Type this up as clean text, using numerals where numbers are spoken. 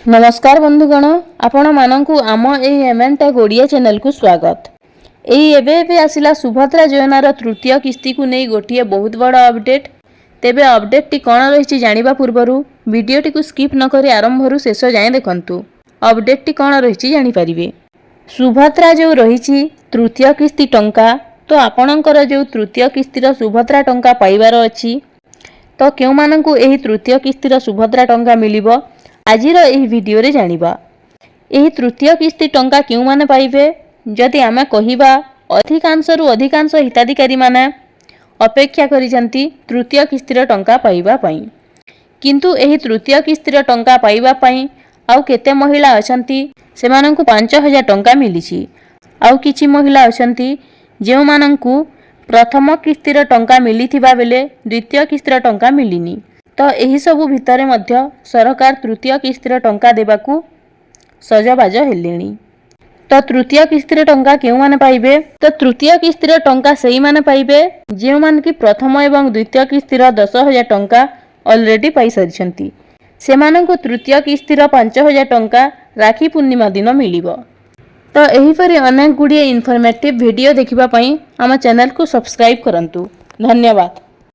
नमस्कार बंधुगण आपण मानकु आम एमएनटेक ओडिया चैनल को स्वागत। एबे आसिला सुभद्रा योजनार तृतीय किस्ती को नहीं गोटे बहुत बड़ अपडेट। तेबे अपडेट टी कौन रही जानिबा पूर्वरु वीडियोटी को स्किप न करी आरंभरू शेष जाए देखंतु। अपडेट टी कौन रही जानि परिबे। सुभद्रा जो रही तृतीय किस्ती टंका तो आपणकर जो तृतीय किस्तीर सुभद्रा टंका पाइबार अछि तो केउ मानकु एही तृतीय किस्तीर सुभद्रा टंका मिलिबो आजिर एही वीडियो रे जानिबा। एही तृतीय किस्ती टंका केउ माने पाइबे जदि आमे कहिबा अधिकांशरु अधिकांश हिताधिकारी माने अपेक्षा करिसंती तृतीय किस्तीर टंका पाइबा पई। किंतु एही तृतीय किस्तीर टंका पाइबा पई आउ केते महिला अछंती सेमानंकु 5000 टंका मिलिछि। आउ किछि महिला अछंती जेउ मानंकु प्रथम किस्तीर टंका मिलिथिबा बेले द्वितीय किस्तीर टंका मिलिनी। तो एही सबु भितरे मध्य सरकार तृतीय किस्तीर टंका देबाकू सजबाज हेलेनी। तो तृतीय किस्तीर टंका केउ माने पाइबे तो तृतीय किस्तीर टंका सेही माने पाइबे जेउ मान कि प्रथम एवं द्वितीय किस्तीर 10,000 टंका ऑलरेडी पाई सारिछंती। सेमानंकु तृतीय किस्तीर 5,000 टंका राखी पूर्णिमा दिन मिलिबो। तो एही परि अनेक गुडिये इन्फॉर्मेटिव वीडियो देखिबा पई आम चैनल को सब्सक्राइब करंतु। धन्यवाद।